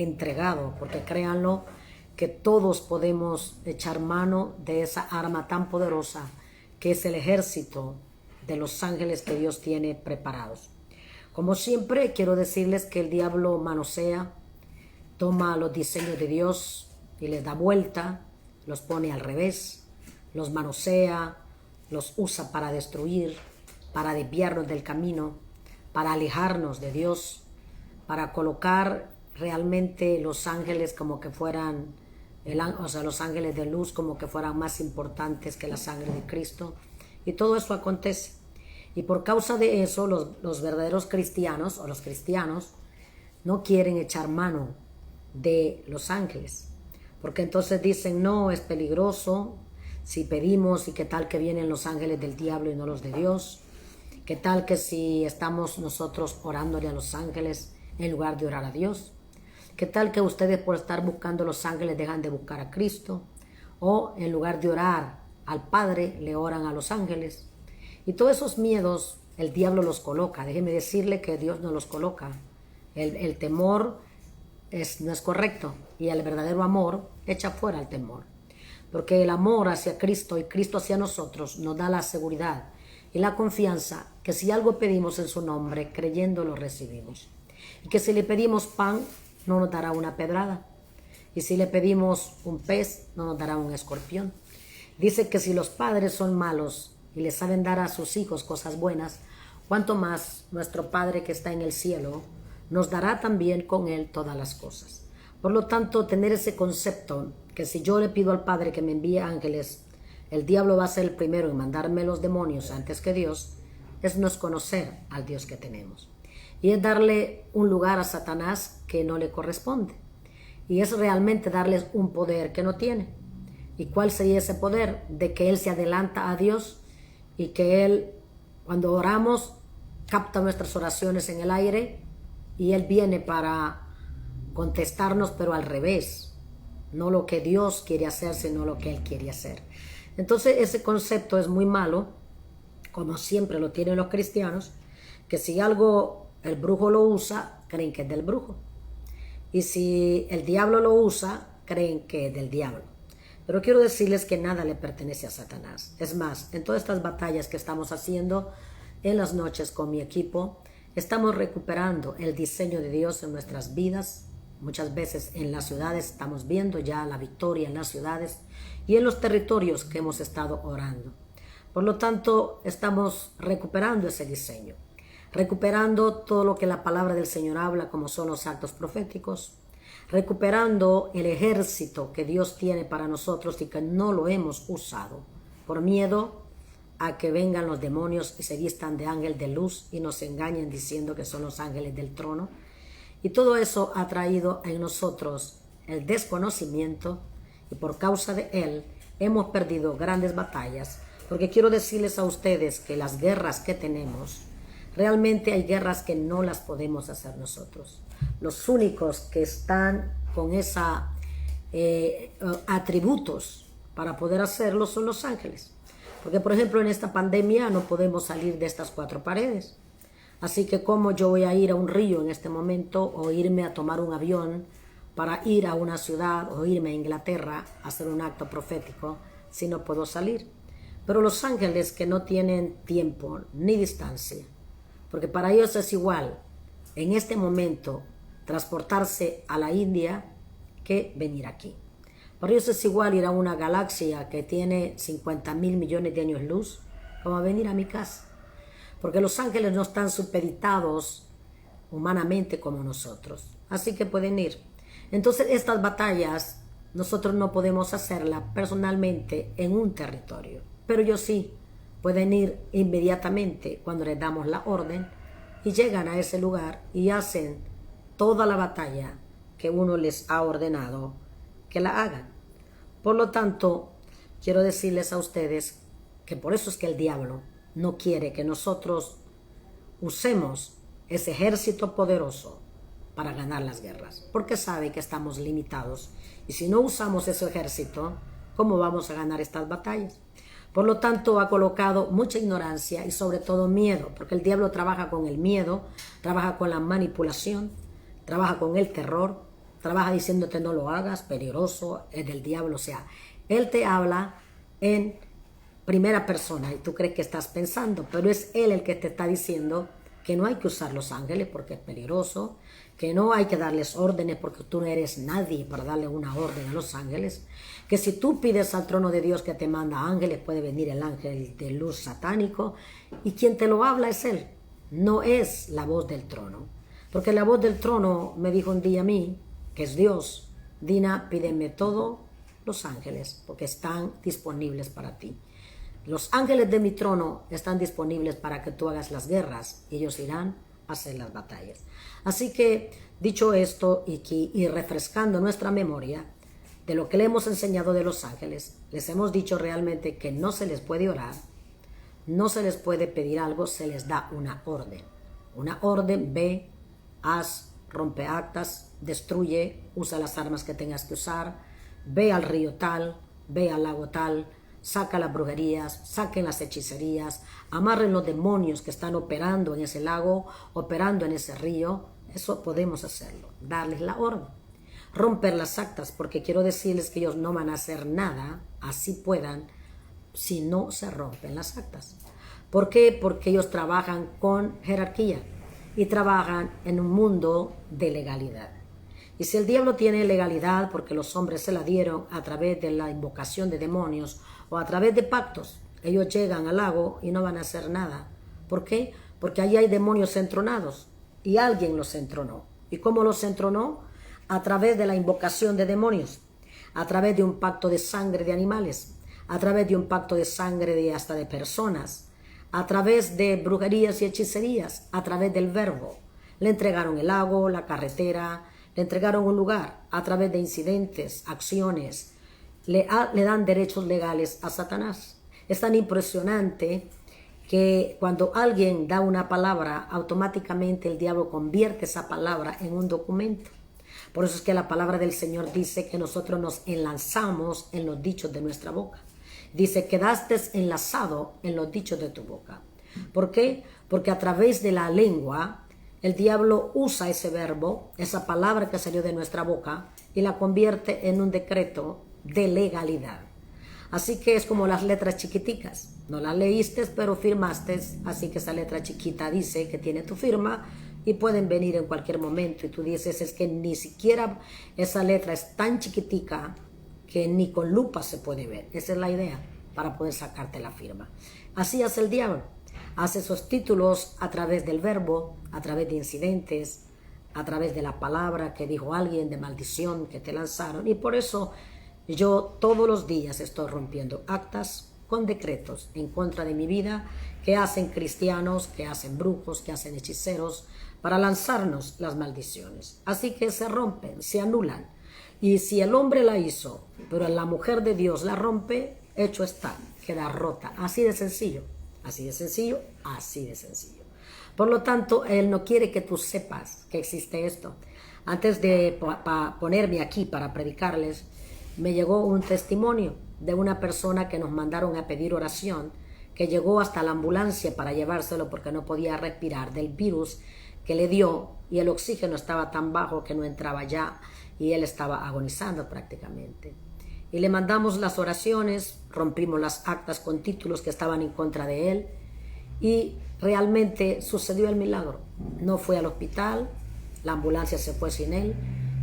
entregado, porque créanlo que todos podemos echar mano de esa arma tan poderosa que es el ejército de los ángeles que Dios tiene preparados. Como siempre, quiero decirles que el diablo manosea, toma los diseños de Dios y les da vuelta, los pone al revés, los manosea, los usa para destruir, para desviarnos del camino, para alejarnos de Dios, para colocar realmente los ángeles como que fueran, los ángeles de luz como que fueran más importantes que la sangre de Cristo. Y todo eso acontece. Y por causa de eso, los verdaderos cristianos o los cristianos no quieren echar mano de los ángeles. Porque entonces dicen, no, es peligroso si pedimos, y qué tal que vienen los ángeles del diablo y no los de Dios. Qué tal que si estamos nosotros orándole a los ángeles en lugar de orar a Dios. ¿Qué tal que ustedes por estar buscando a los ángeles dejan de buscar a Cristo? O en lugar de orar al Padre, le oran a los ángeles. Y todos esos miedos el diablo los coloca. Déjeme decirle que Dios no los coloca. El temor no es correcto. Y el verdadero amor echa fuera el temor. Porque el amor hacia Cristo y Cristo hacia nosotros nos da la seguridad y la confianza que si algo pedimos en su nombre, creyendo lo recibimos. Y que si le pedimos pan, no nos dará una pedrada. Y si le pedimos un pez, no nos dará un escorpión. Dice que si los padres son malos y le saben dar a sus hijos cosas buenas, cuánto más nuestro Padre que está en el cielo nos dará también con él todas las cosas. Por lo tanto, tener ese concepto que si yo le pido al Padre que me envíe ángeles, el diablo va a ser el primero en mandarme los demonios antes que Dios, no es conocer al Dios que tenemos. Y es darle un lugar a Satanás que no le corresponde. Y es realmente darles un poder que no tiene. ¿Y cuál sería ese poder? De que él se adelanta a Dios y que él, cuando oramos, capta nuestras oraciones en el aire y él viene para contestarnos, pero al revés. No lo que Dios quiere hacer, sino lo que él quiere hacer. Entonces ese concepto es muy malo, como siempre lo tienen los cristianos, que si algo el brujo lo usa, creen que es del brujo. Y si el diablo lo usa, creen que es del diablo. Pero quiero decirles que nada le pertenece a Satanás. Es más, en todas estas batallas que estamos haciendo en las noches con mi equipo, estamos recuperando el diseño de Dios en nuestras vidas. Muchas veces en las ciudades estamos viendo ya la victoria en las ciudades y en los territorios que hemos estado orando. Por lo tanto, estamos recuperando ese diseño, recuperando todo lo que la palabra del Señor habla, como son los actos proféticos, recuperando el ejército que Dios tiene para nosotros y que no lo hemos usado por miedo a que vengan los demonios y se vistan de ángel de luz y nos engañen diciendo que son los ángeles del trono. Y todo eso ha traído en nosotros el desconocimiento y por causa de él hemos perdido grandes batallas. Porque quiero decirles a ustedes que las guerras que tenemos, realmente hay guerras que no las podemos hacer nosotros. Los únicos que están con esos atributos para poder hacerlo son los ángeles. Porque, por ejemplo, en esta pandemia no podemos salir de estas 4 paredes. Así que, ¿cómo yo voy a ir a un río en este momento o irme a tomar un avión para ir a una ciudad o irme a Inglaterra a hacer un acto profético si no puedo salir? Pero los ángeles que no tienen tiempo ni distancia, porque para ellos es igual en este momento transportarse a la India que venir aquí. Para ellos es igual ir a una galaxia que tiene 50,000 millones de años luz como a venir a mi casa. Porque los ángeles no están supeditados humanamente como nosotros. Así que pueden ir. Entonces estas batallas nosotros no podemos hacerlas personalmente en un territorio. Pero ellos sí pueden ir inmediatamente cuando les damos la orden y llegan a ese lugar y hacen toda la batalla que uno les ha ordenado que la hagan. Por lo tanto, quiero decirles a ustedes que por eso es que el diablo no quiere que nosotros usemos ese ejército poderoso para ganar las guerras, porque sabe que estamos limitados y si no usamos ese ejército, ¿cómo vamos a ganar estas batallas? Por lo tanto, ha colocado mucha ignorancia y sobre todo miedo, porque el diablo trabaja con el miedo, trabaja con la manipulación, trabaja con el terror, trabaja diciéndote no lo hagas, peligroso, es del diablo. O sea, él te habla en primera persona y tú crees que estás pensando, pero es él el que te está diciendo que no hay que usar los ángeles porque es peligroso, que no hay que darles órdenes porque tú no eres nadie para darle una orden a los ángeles, que si tú pides al trono de Dios que te manda ángeles, puede venir el ángel de luz satánico y quien te lo habla es él, no es la voz del trono. Porque la voz del trono me dijo un día a mí, que es Dios, Dina, pídeme todo los ángeles porque están disponibles para ti. Los ángeles de mi trono están disponibles para que tú hagas las guerras y ellos irán a hacer las batallas. Así que, dicho esto y refrescando nuestra memoria de lo que le hemos enseñado de los ángeles, les hemos dicho realmente que no se les puede orar, no se les puede pedir algo, se les da una orden. Una orden: ve, haz, rompe actas, destruye, usa las armas que tengas que usar, ve al río tal, ve al lago tal, saca las brujerías, saquen las hechicerías, amarren los demonios que están operando en ese lago, operando en ese río. Eso podemos hacerlo, darles la orden. Romper las actas, porque quiero decirles que ellos no van a hacer nada, así puedan, si no se rompen las actas. ¿Por qué? Porque ellos trabajan con jerarquía y trabajan en un mundo de legalidad. Y si el diablo tiene legalidad porque los hombres se la dieron a través de la invocación de demonios o a través de pactos, ellos llegan al lago y no van a hacer nada. ¿Por qué? Porque allí hay demonios entronados y alguien los entronó. ¿Y cómo los entronó? A través de la invocación de demonios, a través de un pacto de sangre de animales, a través de un pacto de sangre hasta de personas, a través de brujerías y hechicerías, a través del verbo. Le entregaron el lago, la carretera, le entregaron un lugar a través de incidentes, acciones. Le dan derechos legales a Satanás. Es tan impresionante que cuando alguien da una palabra, automáticamente el diablo convierte esa palabra en un documento. Por eso es que la palabra del Señor dice que nosotros nos enlazamos en los dichos de nuestra boca. Dice, quedaste enlazado en los dichos de tu boca. ¿Por qué? Porque a través de la lengua, el diablo usa ese verbo, esa palabra que salió de nuestra boca, y la convierte en un decreto de legalidad. Así que es como las letras chiquiticas. No las leíste, pero firmaste, así que esa letra chiquita dice que tiene tu firma y pueden venir en cualquier momento. Y tú dices, es que ni siquiera esa letra es tan chiquitica que ni con lupa se puede ver. Esa es la idea, para poder sacarte la firma. Así hace el diablo. Hace esos títulos a través del verbo, a través de incidentes, a través de la palabra que dijo alguien, de maldición que te lanzaron. Y por eso yo todos los días estoy rompiendo actas con decretos en contra de mi vida que hacen cristianos, que hacen brujos, que hacen hechiceros para lanzarnos las maldiciones. Así que se rompen, se anulan. Y si el hombre la hizo, pero la mujer de Dios la rompe, hecho está, queda rota. Así de sencillo, así de sencillo, así de sencillo. Por lo tanto, Él no quiere que tú sepas que existe esto. Antes de ponerme aquí para predicarles, me llegó un testimonio de una persona que nos mandaron a pedir oración, que llegó hasta la ambulancia para llevárselo porque no podía respirar del virus que le dio y el oxígeno estaba tan bajo que no entraba ya y él estaba agonizando prácticamente. Y le mandamos las oraciones, rompimos las actas con títulos que estaban en contra de él y realmente sucedió el milagro. No fue al hospital, la ambulancia se fue sin él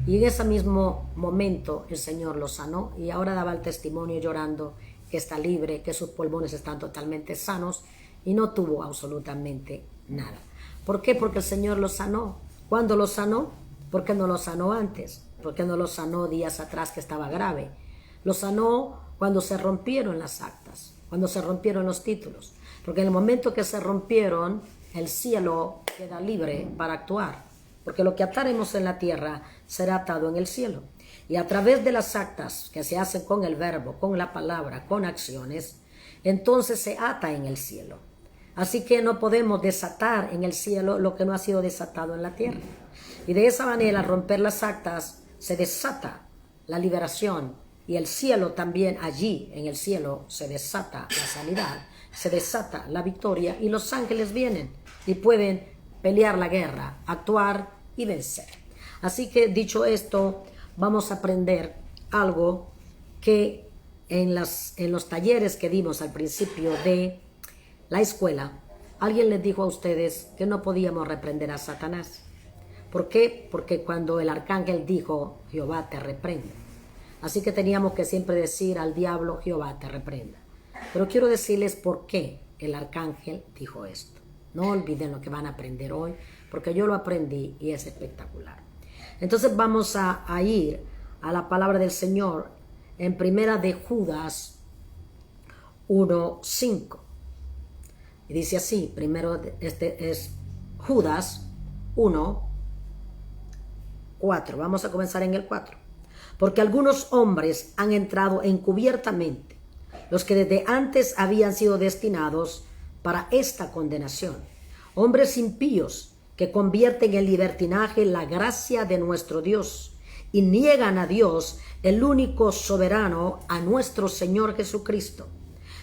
y en ese mismo momento el Señor lo sanó y ahora daba el testimonio llorando que está libre, que sus pulmones están totalmente sanos y no tuvo absolutamente nada. ¿Por qué? Porque el Señor lo sanó. ¿Cuándo lo sanó? ¿Por qué no lo sanó antes? ¿Por qué no lo sanó días atrás que estaba grave? Lo sanó cuando se rompieron las actas, cuando se rompieron los títulos. Porque en el momento que se rompieron, el cielo queda libre para actuar. Porque lo que ataremos en la tierra será atado en el cielo. Y a través de las actas que se hacen con el verbo, con la palabra, con acciones, entonces se ata en el cielo. Así que no podemos desatar en el cielo lo que no ha sido desatado en la tierra. Y de esa manera, al romper las actas, se desata la liberación. Y el cielo también, allí en el cielo, se desata la sanidad, se desata la victoria. Y los ángeles vienen y pueden pelear la guerra, actuar y vencer. Así que, dicho esto, vamos a aprender algo que en los talleres que dimos al principio de la escuela, alguien les dijo a ustedes que no podíamos reprender a Satanás. ¿Por qué? Porque cuando el arcángel dijo, Jehová te reprenda. Así que teníamos que siempre decir al diablo, Jehová te reprenda. Pero quiero decirles por qué el arcángel dijo esto. No olviden lo que van a aprender hoy, porque yo lo aprendí y es espectacular. Entonces vamos a ir a la palabra del Señor en primera de Judas 1:5. Y dice así, primero este es Judas 1:4. Vamos a comenzar en el 4. Porque algunos hombres han entrado encubiertamente, los que desde antes habían sido destinados para esta condenación. Hombres impíos que convierten en libertinaje la gracia de nuestro Dios y niegan a Dios, el único soberano, a nuestro Señor Jesucristo.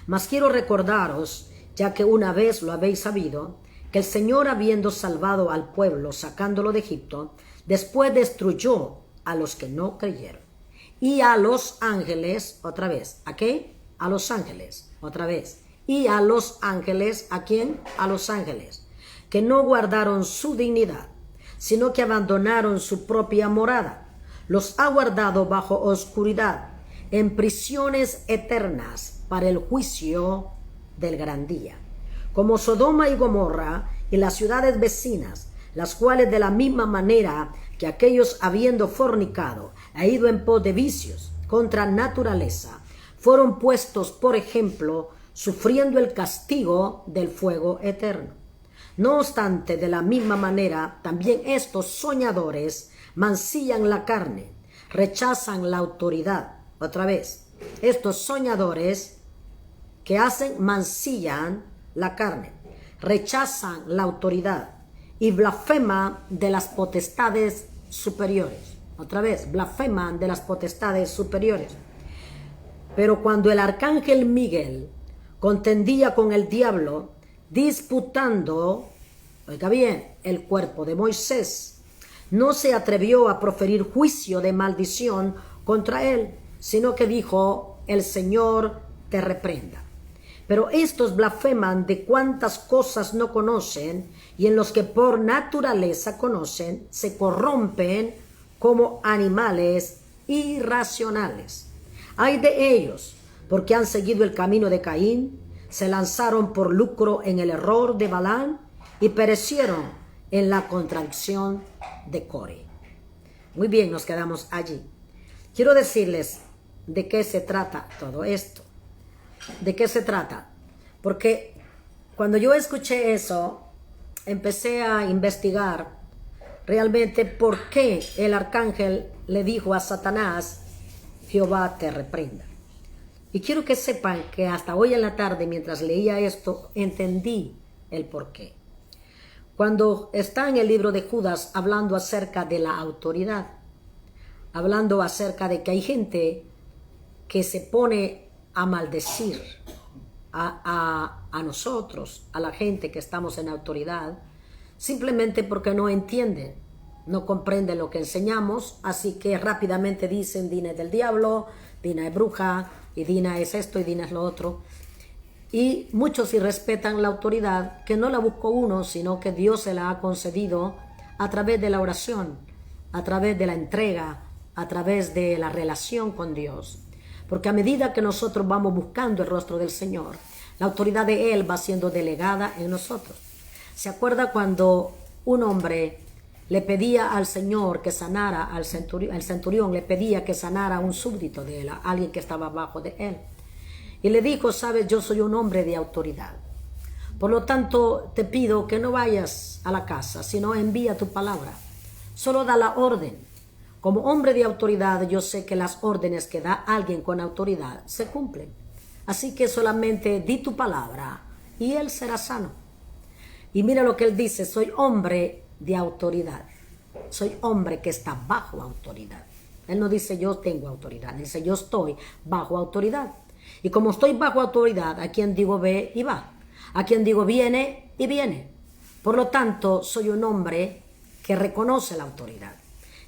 Mas quiero recordaros, ya que una vez lo habéis sabido, que el Señor, habiendo salvado al pueblo, sacándolo de Egipto, después destruyó a los que no creyeron. Y a los ángeles, otra vez, ¿a qué? A los ángeles, otra vez. Y a los ángeles, ¿a quién? A los ángeles, que no guardaron su dignidad, sino que abandonaron su propia morada. Los ha guardado bajo oscuridad, en prisiones eternas, para el juicio del gran día. Como Sodoma y Gomorra y las ciudades vecinas, las cuales de la misma manera que aquellos, habiendo fornicado, ha ido en pos de vicios contra naturaleza, fueron puestos por ejemplo, sufriendo el castigo del fuego eterno. No obstante, de la misma manera, también estos soñadores mancillan la carne, rechazan la autoridad. Otra vez, estos soñadores que hacen, mancillan la carne, rechazan la autoridad y blasfeman de las potestades superiores. Otra vez, blasfeman de las potestades superiores. Pero cuando el arcángel Miguel contendía con el diablo, disputando, oiga bien, el cuerpo de Moisés, no se atrevió a proferir juicio de maldición contra él, sino que dijo, el Señor te reprenda. Pero estos blasfeman de cuantas cosas no conocen, y en los que por naturaleza conocen, se corrompen como animales irracionales. Ay de ellos, porque han seguido el camino de Caín, se lanzaron por lucro en el error de Balaam y perecieron en la contradicción de Core. Muy bien, nos quedamos allí. Quiero decirles de qué se trata todo esto. ¿De qué se trata? Porque cuando yo escuché eso, empecé a investigar realmente por qué el arcángel le dijo a Satanás, Jehová te reprenda. Y quiero que sepan que hasta hoy en la tarde, mientras leía esto, entendí el porqué. Cuando está en el libro de Judas hablando acerca de la autoridad, hablando acerca de que hay gente que se pone a maldecir a nosotros, a la gente que estamos en autoridad, simplemente porque no entienden, no comprenden lo que enseñamos, así que rápidamente dicen, Dina es del diablo, Dina es bruja, y Dina es esto y Dina es lo otro. Y muchos irrespetan la autoridad, que no la buscó uno, sino que Dios se la ha concedido a través de la oración, a través de la entrega, a través de la relación con Dios. Porque a medida que nosotros vamos buscando el rostro del Señor, la autoridad de Él va siendo delegada en nosotros. ¿Se acuerda cuando un hombre le pedía al Señor que sanara al centurión le pedía que sanara a un súbdito de él, a alguien que estaba abajo de él? Y le dijo, sabes, yo soy un hombre de autoridad. Por lo tanto, te pido que no vayas a la casa, sino envía tu palabra. Solo da la orden. Como hombre de autoridad, yo sé que las órdenes que da alguien con autoridad se cumplen. Así que solamente di tu palabra y él será sano. Y mira lo que él dice, soy hombre de autoridad. Soy hombre que está bajo autoridad. Él no dice yo tengo autoridad, dice yo estoy bajo autoridad. Y como estoy bajo autoridad, a quien digo ve y va, a quien digo viene y viene. Por lo tanto, soy un hombre que reconoce la autoridad.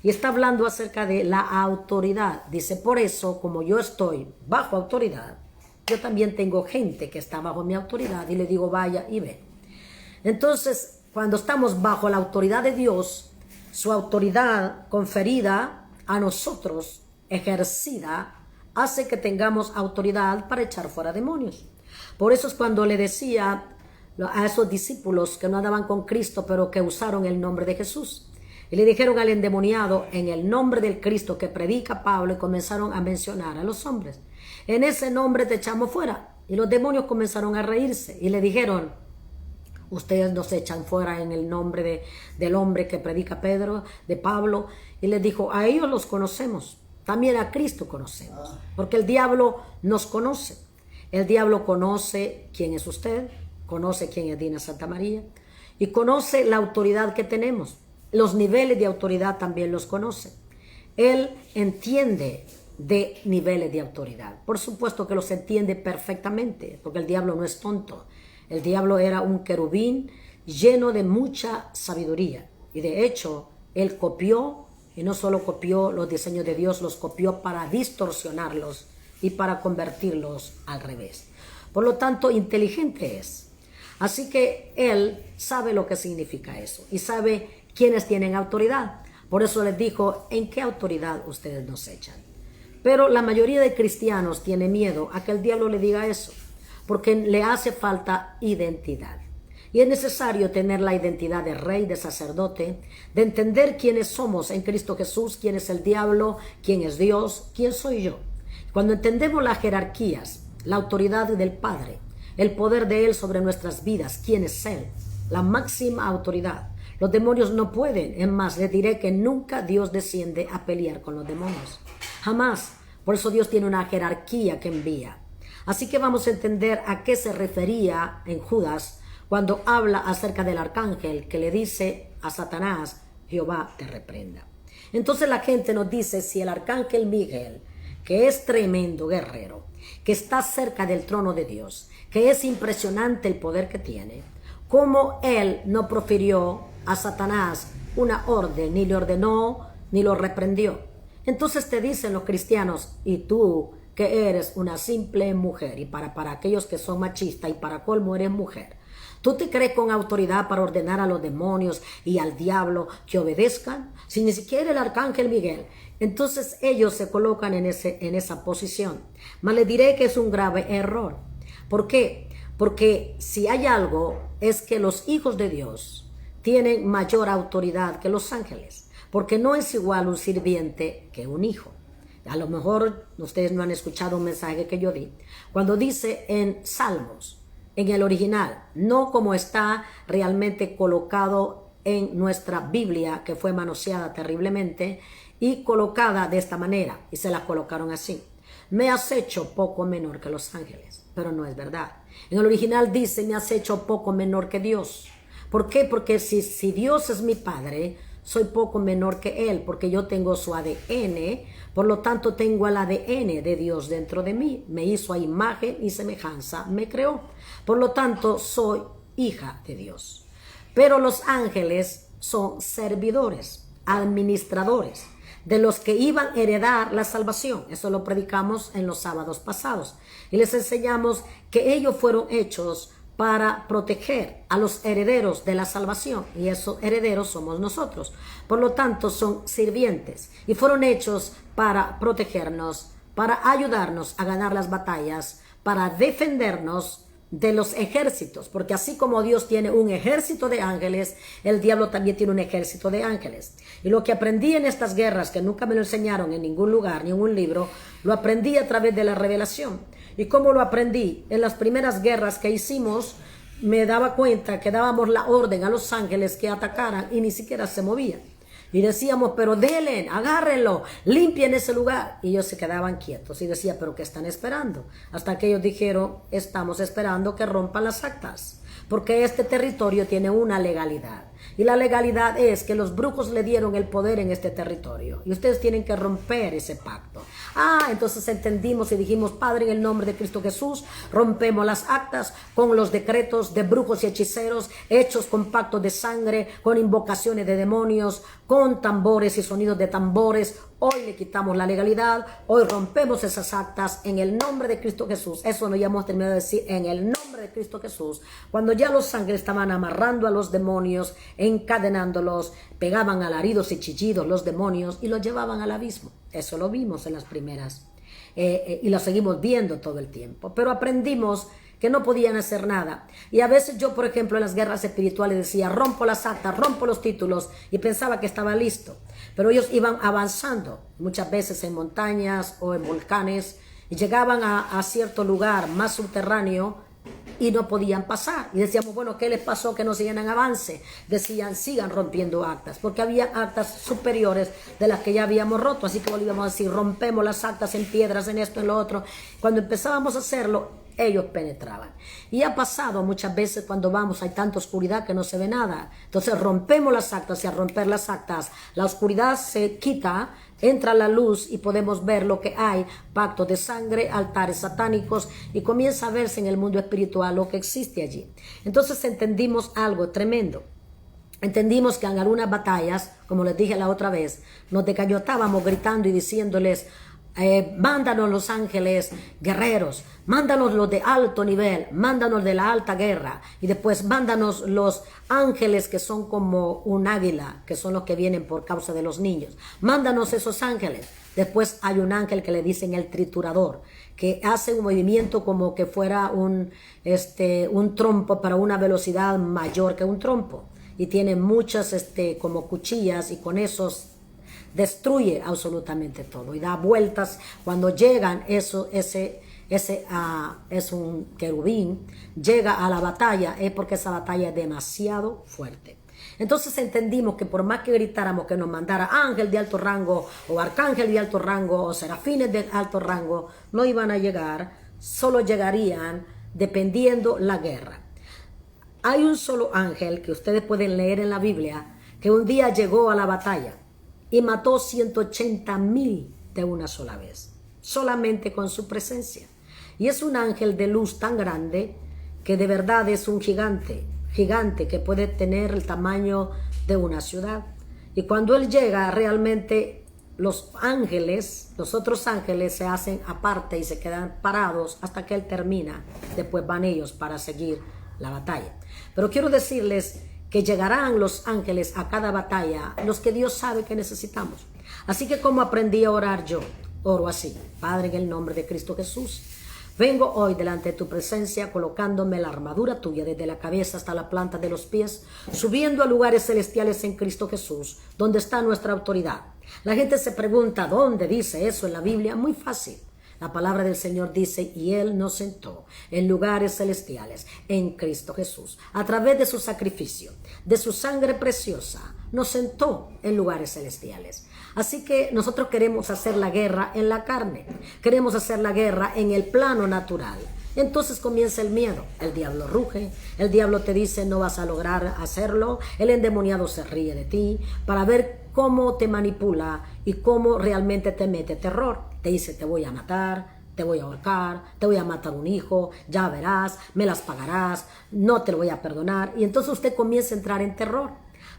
Y está hablando acerca de la autoridad. Dice, por eso, como yo estoy bajo autoridad, yo también tengo gente que está bajo mi autoridad y le digo, vaya y ve. Entonces, cuando estamos bajo la autoridad de Dios, su autoridad conferida a nosotros, ejercida, hace que tengamos autoridad para echar fuera demonios. Por eso es cuando le decía a esos discípulos que no andaban con Cristo, pero que usaron el nombre de Jesús. Y le dijeron al endemoniado, en el nombre del Cristo que predica Pablo, y comenzaron a mencionar a los hombres. En ese nombre te echamos fuera. Y los demonios comenzaron a reírse y le dijeron, ustedes nos echan fuera en el nombre del hombre que predica Pedro, de Pablo. Y les dijo, a ellos los conocemos, también a Cristo conocemos, porque el diablo nos conoce. El diablo conoce quién es usted, conoce quién es Dina Santa María y conoce la autoridad que tenemos. Los niveles de autoridad también los conoce. Él entiende de niveles de autoridad. Por supuesto que los entiende perfectamente, porque el diablo no es tonto. El diablo era un querubín lleno de mucha sabiduría. Y de hecho, él copió, y no solo copió los diseños de Dios, los copió para distorsionarlos y para convertirlos al revés. Por lo tanto, inteligente es. Así que él sabe lo que significa eso y sabe quiénes tienen autoridad. Por eso les dijo, ¿en qué autoridad ustedes nos echan? Pero la mayoría de cristianos tiene miedo a que el diablo le diga eso, porque le hace falta identidad. Y es necesario tener la identidad de rey, de sacerdote, de entender quiénes somos en Cristo Jesús, quién es el diablo, quién es Dios, quién soy yo. Cuando entendemos las jerarquías, la autoridad del Padre, el poder de Él sobre nuestras vidas, quién es Él, la máxima autoridad. Los demonios no pueden, es más, les diré que nunca Dios desciende a pelear con los demonios. Jamás. Por eso Dios tiene una jerarquía que envía. Así que vamos a entender a qué se refería en Judas cuando habla acerca del arcángel que le dice a Satanás, Jehová te reprenda. Entonces la gente nos dice, si el arcángel Miguel, que es tremendo guerrero, que está cerca del trono de Dios, que es impresionante el poder que tiene, ¿cómo él no profirió a Satanás una orden, ni le ordenó, ni lo reprendió? Entonces te dicen los cristianos, y tú que eres una simple mujer, y para aquellos que son machistas, y para colmo eres mujer, ¿tú te crees con autoridad para ordenar a los demonios y al diablo que obedezcan? Si ni siquiera el arcángel Miguel. Entonces ellos se colocan en esa posición. Mas les diré que es un grave error. ¿Por qué? Porque si hay algo, es que los hijos de Dios tienen mayor autoridad que los ángeles. Porque no es igual un sirviente que un hijo. A lo mejor ustedes no han escuchado un mensaje que yo di. Cuando dice en Salmos, en el original, no como está realmente colocado en nuestra Biblia, que fue manoseada terriblemente y colocada de esta manera, y se la colocaron así. Me has hecho poco menor que los ángeles, pero no es verdad. En el original dice, me has hecho poco menor que Dios. ¿Por qué? Porque si Dios es mi Padre, soy poco menor que Él, porque yo tengo su ADN, por lo tanto tengo el ADN de Dios dentro de mí. Me hizo a imagen y semejanza, me creó. Por lo tanto, soy hija de Dios. Pero los ángeles son servidores, administradores, de los que iban a heredar la salvación. Eso lo predicamos en los sábados pasados. Y les enseñamos que ellos fueron hechos para proteger a los herederos de la salvación. Y esos herederos somos nosotros. Por lo tanto, son sirvientes. Y fueron hechos para protegernos, para ayudarnos a ganar las batallas, para defendernos de los ejércitos, porque así como Dios tiene un ejército de ángeles, el diablo también tiene un ejército de ángeles. Y lo que aprendí en estas guerras, que nunca me lo enseñaron en ningún lugar, ni en un libro, lo aprendí a través de la revelación. ¿Y cómo lo aprendí? En las primeras guerras que hicimos, me daba cuenta que dábamos la orden a los ángeles que atacaran y ni siquiera se movían. Y decíamos, pero denle, agárrenlo, limpien ese lugar. Y ellos se quedaban quietos y decía, pero ¿qué están esperando? Hasta que ellos dijeron, estamos esperando que rompan las actas, porque este territorio tiene una legalidad. Y la legalidad es que los brujos le dieron el poder en este territorio. Y ustedes tienen que romper ese pacto. Entonces entendimos y dijimos: Padre, en el nombre de Cristo Jesús, rompemos las actas con los decretos de brujos y hechiceros, hechos con pactos de sangre, con invocaciones de demonios, con tambores y sonidos de tambores. Hoy le quitamos la legalidad, hoy rompemos esas actas en el nombre de Cristo Jesús. Eso no ya hemos terminado de decir, en el nombre de Cristo Jesús. Cuando ya los ángeles estaban amarrando a los demonios, encadenándolos, pegaban alaridos y chillidos los demonios y los llevaban al abismo. Eso lo vimos en las primeras y lo seguimos viendo todo el tiempo. Pero aprendimos que no podían hacer nada. Y a veces yo, por ejemplo, en las guerras espirituales decía: rompo las actas, rompo los títulos, y pensaba que estaba listo. Pero ellos iban avanzando, muchas veces en montañas o en volcanes, y llegaban a cierto lugar más subterráneo y no podían pasar. Y decíamos: bueno, ¿qué les pasó que no siguen en avance? Decían: sigan rompiendo actas, porque había actas superiores de las que ya habíamos roto. Así que volvíamos a decir: rompemos las actas en piedras, en esto, en lo otro. Cuando empezábamos a hacerlo, ellos penetraban. Y ha pasado muchas veces cuando vamos, hay tanta oscuridad que no se ve nada. Entonces rompemos las actas, y al romper las actas, la oscuridad se quita, entra la luz y podemos ver lo que hay: pactos de sangre, altares satánicos, y comienza a verse en el mundo espiritual lo que existe allí. Entonces entendimos algo tremendo. Entendimos que en algunas batallas, como les dije la otra vez, nos decayotábamos gritando y diciéndoles: mándanos los ángeles guerreros, mándanos los de alto nivel, mándanos de la alta guerra, y después mándanos los ángeles que son como un águila, que son los que vienen por causa de los niños. Mándanos esos ángeles. Después hay un ángel que le dicen el triturador, que hace un movimiento como que fuera un trompo, para una velocidad mayor que un trompo, y tiene muchas como cuchillas, y con esos destruye absolutamente todo y da vueltas. Cuando llegan, es un querubín, llega a la batalla, es porque esa batalla es demasiado fuerte. Entonces entendimos que por más que gritáramos que nos mandara ángel de alto rango, o arcángel de alto rango, o serafines de alto rango, no iban a llegar, solo llegarían dependiendo la guerra. Hay un solo ángel que ustedes pueden leer en la Biblia, que un día llegó a la batalla y mató 180,000 de una sola vez, solamente con su presencia. Y es un ángel de luz tan grande que de verdad es un gigante que puede tener el tamaño de una ciudad. Y cuando él llega, realmente los otros ángeles se hacen aparte y se quedan parados hasta que él termina. Después van ellos para seguir la batalla. Pero quiero decirles que llegarán los ángeles a cada batalla, los que Dios sabe que necesitamos. Así que, como aprendí a orar yo, oro así: Padre, en el nombre de Cristo Jesús, vengo hoy delante de tu presencia colocándome la armadura tuya desde la cabeza hasta la planta de los pies, subiendo a lugares celestiales en Cristo Jesús, donde está nuestra autoridad. La gente se pregunta: ¿dónde dice eso en la Biblia? Muy fácil. La palabra del Señor dice: y Él nos sentó en lugares celestiales en Cristo Jesús. A través de su sacrificio, de su sangre preciosa, nos sentó en lugares celestiales. Así que nosotros queremos hacer la guerra en la carne. Queremos hacer la guerra en el plano natural. Entonces comienza el miedo. El diablo ruge, el diablo te dice: no vas a lograr hacerlo. El endemoniado se ríe de ti para ver cómo te manipula y cómo realmente te mete terror. Te dice: te voy a matar, te voy a ahorcar, te voy a matar un hijo, ya verás, me las pagarás, no te lo voy a perdonar. Y entonces usted comienza a entrar en terror.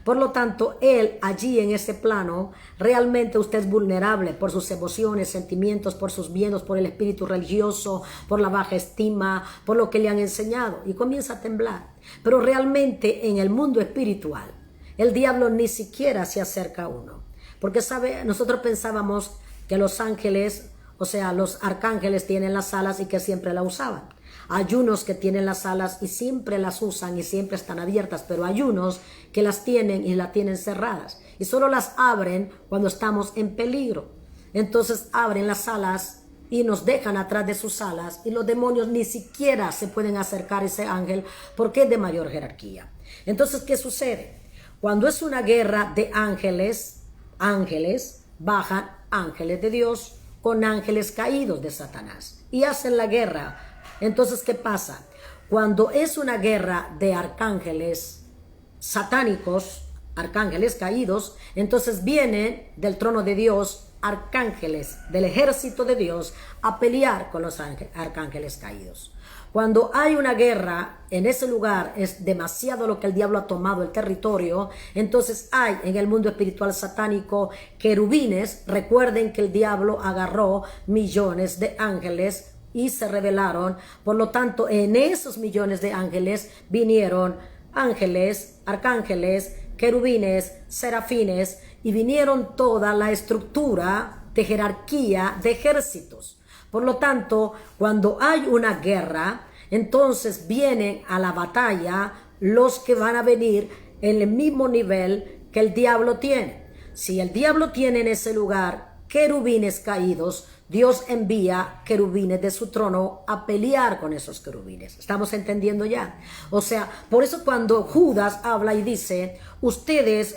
Por lo tanto, él allí en ese plano, realmente usted es vulnerable por sus emociones, sentimientos, por sus miedos, por el espíritu religioso, por la baja estima, por lo que le han enseñado, y comienza a temblar. Pero realmente en el mundo espiritual, el diablo ni siquiera se acerca a uno. Porque, ¿sabe? Nosotros pensábamos que los ángeles, o sea, los arcángeles tienen las alas y que siempre la usaban. Hay unos que tienen las alas y siempre las usan y siempre están abiertas, pero hay unos que las tienen y las tienen cerradas y solo las abren cuando estamos en peligro. Entonces abren las alas y nos dejan atrás de sus alas, y los demonios ni siquiera se pueden acercar a ese ángel porque es de mayor jerarquía. Entonces, ¿qué sucede? Cuando es una guerra de ángeles, bajan ángeles de Dios con ángeles caídos de Satanás y hacen la guerra. Entonces, ¿qué pasa? Cuando es una guerra de arcángeles satánicos, arcángeles caídos, entonces vienen del trono de Dios arcángeles del ejército de Dios a pelear con los arcángeles caídos. Cuando hay una guerra en ese lugar, es demasiado lo que el diablo ha tomado el territorio. Entonces hay en el mundo espiritual satánico querubines. Recuerden que el diablo agarró millones de ángeles y se rebelaron. Por lo tanto, en esos millones de ángeles vinieron ángeles, arcángeles, querubines, serafines, y vinieron toda la estructura de jerarquía de ejércitos. Por lo tanto, cuando hay una guerra, entonces vienen a la batalla los que van a venir en el mismo nivel que el diablo tiene. Si el diablo tiene en ese lugar querubines caídos, Dios envía querubines de su trono a pelear con esos querubines. ¿Estamos entendiendo ya? O sea, por eso cuando Judas habla y dice, ustedes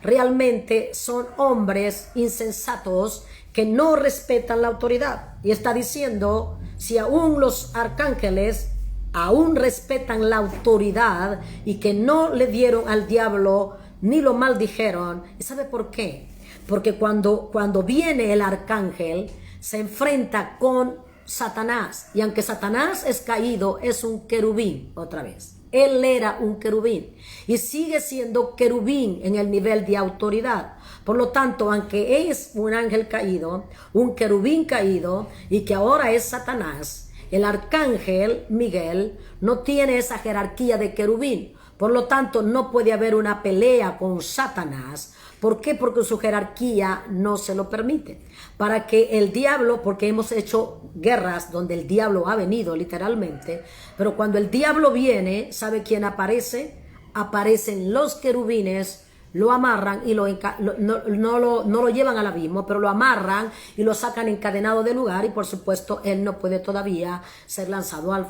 realmente son hombres insensatos que no respetan la autoridad. Y está diciendo, si aún los arcángeles aún respetan la autoridad y que no le dieron al diablo ni lo maldijeron. ¿Y sabe por qué? Porque cuando viene el arcángel, se enfrenta con Satanás. Y aunque Satanás es caído, es un querubín otra vez. Él era un querubín y sigue siendo querubín en el nivel de autoridad. Por lo tanto, aunque es un ángel caído, un querubín caído y que ahora es Satanás, el arcángel Miguel no tiene esa jerarquía de querubín. Por lo tanto, no puede haber una pelea con Satanás. ¿Por qué? Porque su jerarquía no se lo permite. Para que el diablo, porque hemos hecho guerras donde el diablo ha venido literalmente, pero cuando el diablo viene, ¿sabe quién aparece? Aparecen los querubines, lo amarran y no lo llevan al abismo, pero lo amarran y lo sacan encadenado del lugar, y por supuesto él no puede todavía ser lanzado al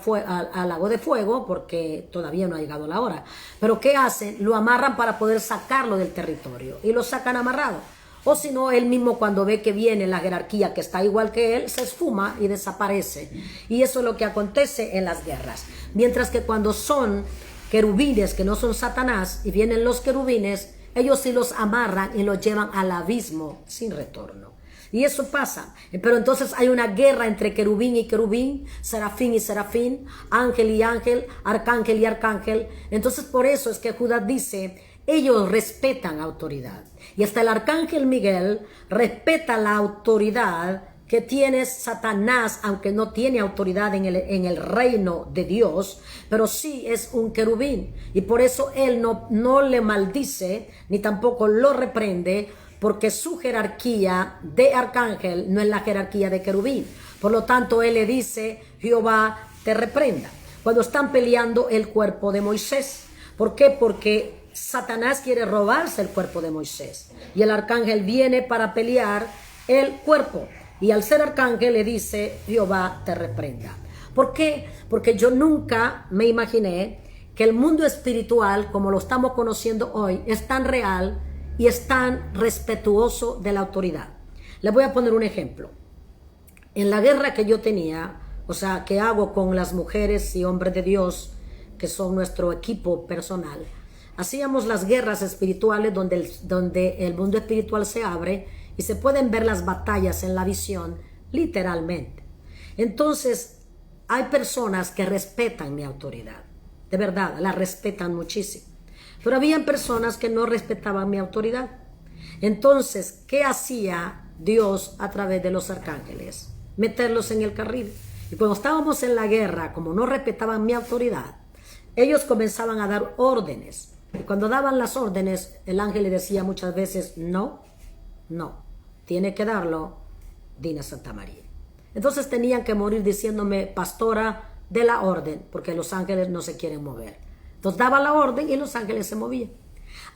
lago de fuego porque todavía no ha llegado la hora. Pero ¿qué hacen? Lo amarran para poder sacarlo del territorio y lo sacan amarrado. O si no, él mismo cuando ve que viene la jerarquía que está igual que él, se esfuma y desaparece. Y eso es lo que acontece en las guerras. Mientras que cuando son querubines que no son Satanás y vienen los querubines, ellos sí los amarran y los llevan al abismo sin retorno. Y eso pasa. Pero entonces hay una guerra entre querubín y querubín, serafín y serafín, ángel y ángel, arcángel y arcángel. Entonces por eso es que Judas dice, ellos respetan autoridad. Y hasta el arcángel Miguel respeta la autoridad que tiene Satanás, aunque no tiene autoridad en el reino de Dios, pero sí es un querubín. Y por eso él no le maldice, ni tampoco lo reprende, porque su jerarquía de arcángel no es la jerarquía de querubín. Por lo tanto, él le dice, Jehová te reprenda. Cuando están peleando el cuerpo de Moisés. ¿Por qué? Porque Satanás quiere robarse el cuerpo de Moisés. Y el arcángel viene para pelear el cuerpo. Y al ser arcángel le dice, Jehová te reprenda. ¿Por qué? Porque yo nunca me imaginé que el mundo espiritual, como lo estamos conociendo hoy, es tan real y es tan respetuoso de la autoridad. Les voy a poner un ejemplo. En la guerra que yo tenía, o sea, que hago con las mujeres y hombres de Dios, que son nuestro equipo personal, hacíamos las guerras espirituales donde el mundo espiritual se abre y se pueden ver las batallas en la visión, literalmente. Entonces, hay personas que respetan mi autoridad. De verdad, la respetan muchísimo. Pero habían personas que no respetaban mi autoridad. Entonces, ¿qué hacía Dios a través de los arcángeles? Meterlos en el carril. Y cuando estábamos en la guerra, como no respetaban mi autoridad, ellos comenzaban a dar órdenes. Y cuando daban las órdenes, el ángel le decía muchas veces, no, tiene que darlo Dina Santa María. Entonces tenían que morir diciéndome, pastora, de la orden, porque los ángeles no se quieren mover. Entonces daba la orden y los ángeles se movían.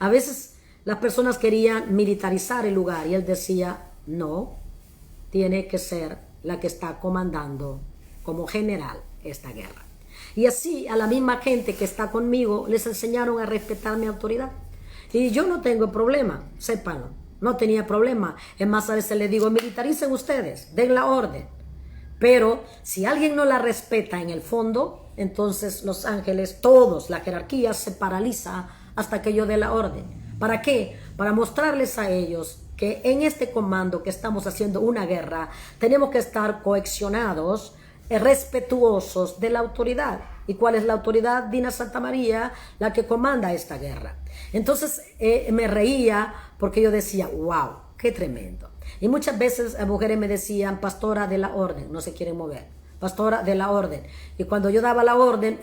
A veces las personas querían militarizar el lugar y él decía, no, tiene que ser la que está comandando como general esta guerra. Y así a la misma gente que está conmigo les enseñaron a respetar mi autoridad. Y yo no tengo problema, sépanlo. No tenía problema. Es más, a veces les digo, militaricen ustedes, den la orden. Pero si alguien no la respeta en el fondo, entonces los ángeles, todos, la jerarquía se paraliza hasta que yo dé la orden. ¿Para qué? Para mostrarles a ellos que en este comando que estamos haciendo una guerra, tenemos que estar cohesionados, respetuosos de la autoridad. ¿Y cuál es la autoridad? Dina Santa María, la que comanda esta guerra. Entonces me reía porque yo decía, wow, qué tremendo. Y muchas veces mujeres me decían, pastora de la orden, no se quieren mover, pastora de la orden. Y cuando yo daba la orden,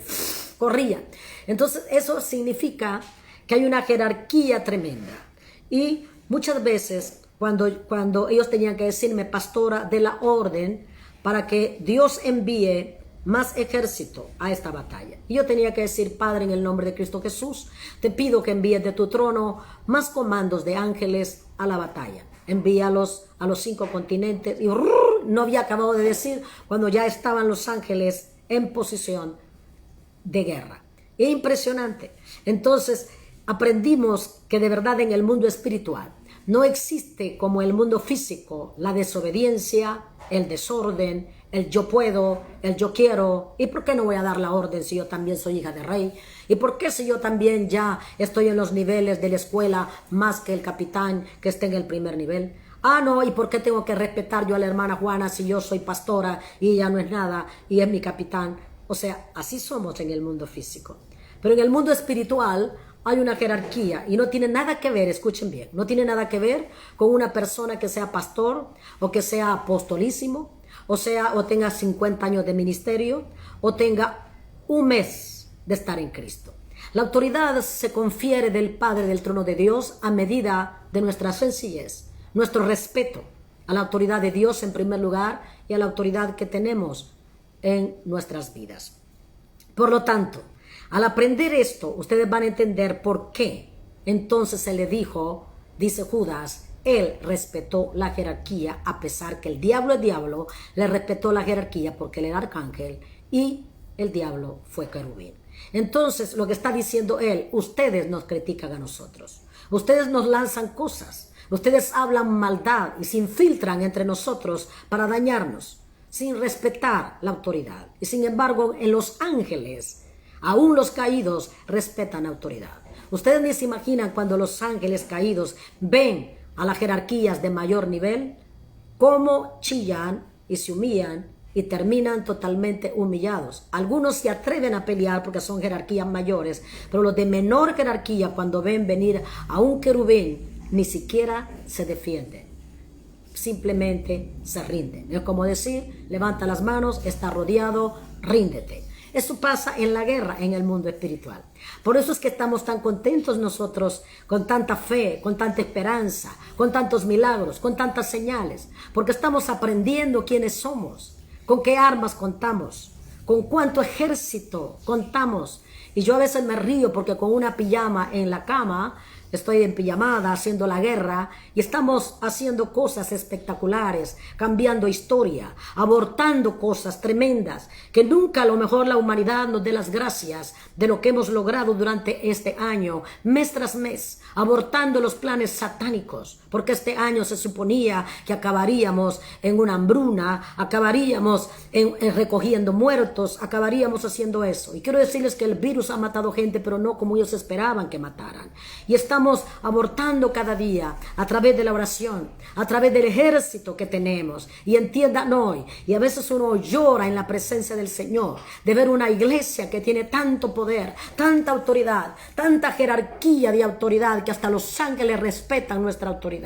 corrían. Entonces eso significa que hay una jerarquía tremenda. Y muchas veces cuando ellos tenían que decirme pastora de la orden, para que Dios envíe más ejército a esta batalla. Y yo tenía que decir, Padre, en el nombre de Cristo Jesús, te pido que envíes de tu trono más comandos de ángeles a la batalla. Envíalos a los 5 continentes. Y no había acabado de decir cuando ya estaban los ángeles en posición de guerra. Es impresionante. Entonces aprendimos que de verdad en el mundo espiritual no existe como el mundo físico la desobediencia, el desorden, el yo puedo, el yo quiero. ¿Y por qué no voy a dar la orden si yo también soy hija de rey? ¿Y por qué si yo también ya estoy en los niveles de la escuela más que el capitán que esté en el primer nivel? Ah, no, ¿y por qué tengo que respetar yo a la hermana Juana si yo soy pastora y ella no es nada y es mi capitán? O sea, así somos en el mundo físico. Pero en el mundo espiritual hay una jerarquía y no tiene nada que ver, escuchen bien, no tiene nada que ver con una persona que sea pastor o que sea apostolísimo, o tenga 50 años de ministerio o tenga un mes de estar en Cristo. La autoridad se confiere del Padre del trono de Dios a medida de nuestra sencillez, nuestro respeto a la autoridad de Dios en primer lugar y a la autoridad que tenemos en nuestras vidas. Por lo tanto, al aprender esto, ustedes van a entender por qué entonces se le dijo, dice Judas, él respetó la jerarquía, a pesar que el diablo es diablo, le respetó la jerarquía porque él era arcángel y el diablo fue querubín. Entonces, lo que está diciendo él, ustedes nos critican a nosotros, ustedes nos lanzan cosas, ustedes hablan maldad y se infiltran entre nosotros para dañarnos, sin respetar la autoridad. Y sin embargo, en los ángeles, aún los caídos respetan la autoridad. Ustedes ni se imaginan cuando los ángeles caídos ven a las jerarquías de mayor nivel, cómo chillan y se humillan y terminan totalmente humillados. Algunos se atreven a pelear porque son jerarquías mayores, pero los de menor jerarquía, cuando ven venir a un querubín, ni siquiera se defienden. Simplemente se rinden. Es como decir, levanta las manos, está rodeado, ríndete. Eso pasa en la guerra, en el mundo espiritual. Por eso es que estamos tan contentos nosotros, con tanta fe, con tanta esperanza, con tantos milagros, con tantas señales, porque estamos aprendiendo quiénes somos, con qué armas contamos, con cuánto ejército contamos. Y yo a veces me río porque con una pijama en la cama, estoy en pijamada haciendo la guerra y estamos haciendo cosas espectaculares, cambiando historia, abortando cosas tremendas, que nunca a lo mejor la humanidad nos dé las gracias de lo que hemos logrado durante este año, mes tras mes, abortando los planes satánicos, porque este año se suponía que acabaríamos en una hambruna, acabaríamos en recogiendo muertos, acabaríamos haciendo eso. Y quiero decirles que el virus ha matado gente, pero no como ellos esperaban que mataran. Y estamos abortando cada día a través de la oración, a través del ejército que tenemos. Y entiendan hoy, y a veces uno llora en la presencia del Señor, de ver una iglesia que tiene tanto poder, tanta autoridad, tanta jerarquía de autoridad, que hasta los ángeles respetan nuestra autoridad.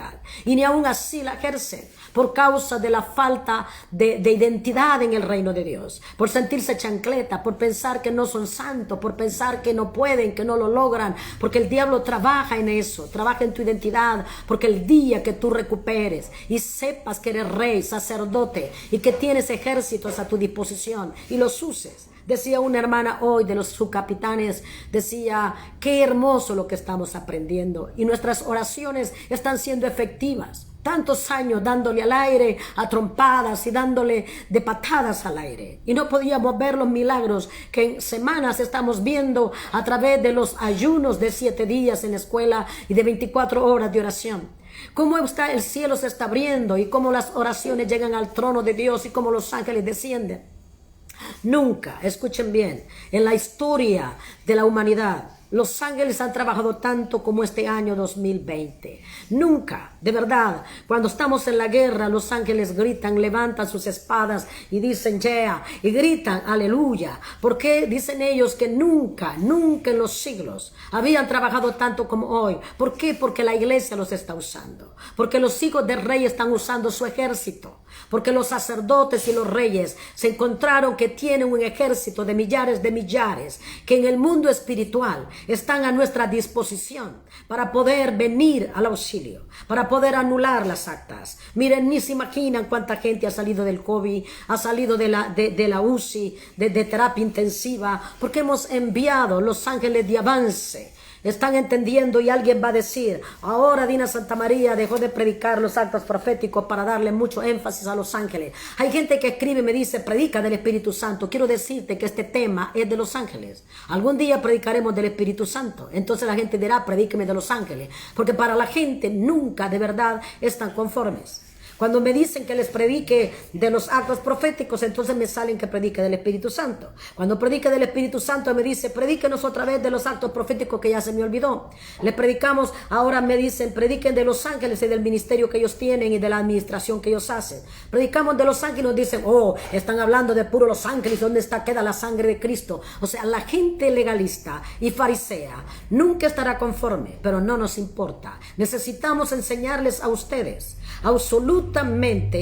Y ni aún así la ejercen, por causa de la falta de identidad en el reino de Dios, por sentirse chancleta, por pensar que no son santos, por pensar que no pueden, que no lo logran, porque el diablo trabaja en eso, trabaja en tu identidad, porque el día que tú recuperes y sepas que eres rey, sacerdote y que tienes ejércitos a tu disposición y los uses. Decía una hermana hoy de los subcapitanes, decía, qué hermoso lo que estamos aprendiendo y nuestras oraciones están siendo efectivas. Tantos años dándole al aire a trompadas y dándole de patadas al aire. Y no podíamos ver los milagros que en semanas estamos viendo a través de los ayunos de 7 días en la escuela y de 24 horas de oración. Cómo está el cielo se está abriendo y cómo las oraciones llegan al trono de Dios y cómo los ángeles descienden. Nunca, escuchen bien, en la historia de la humanidad los ángeles han trabajado tanto como este año 2020. Nunca, de verdad, cuando estamos en la guerra, los ángeles gritan, levantan sus espadas y dicen yeah, y gritan aleluya. ¿Por qué dicen ellos que nunca, nunca en los siglos habían trabajado tanto como hoy? ¿Por qué? Porque la iglesia los está usando. Porque los hijos del rey están usando su ejército. Porque los sacerdotes y los reyes se encontraron que tienen un ejército de millares, que en el mundo espiritual están a nuestra disposición para poder venir al auxilio, para poder anular las actas. Miren, ni se imaginan cuánta gente ha salido del COVID, ha salido de la UCI, de terapia intensiva, porque hemos enviado los ángeles de avance. Están entendiendo y alguien va a decir, ahora Dina Santamaría dejó de predicar los actos proféticos para darle mucho énfasis a los ángeles. Hay gente que escribe y me dice, predica del Espíritu Santo. Quiero decirte que este tema es de los ángeles. Algún día predicaremos del Espíritu Santo. Entonces la gente dirá, predíqueme de los ángeles. Porque para la gente nunca de verdad están conformes. Cuando me dicen que les predique de los actos proféticos, entonces me salen que predique del Espíritu Santo. Cuando predique del Espíritu Santo me dice, predíquenos otra vez de los actos proféticos que ya se me olvidó. Les predicamos, ahora me dicen, prediquen de los ángeles y del ministerio que ellos tienen y de la administración que ellos hacen. Predicamos de los ángeles y nos dicen, oh, están hablando de puro los ángeles, ¿dónde queda la sangre de Cristo? O sea, la gente legalista y farisea nunca estará conforme, pero no nos importa. Necesitamos enseñarles a ustedes absolutamente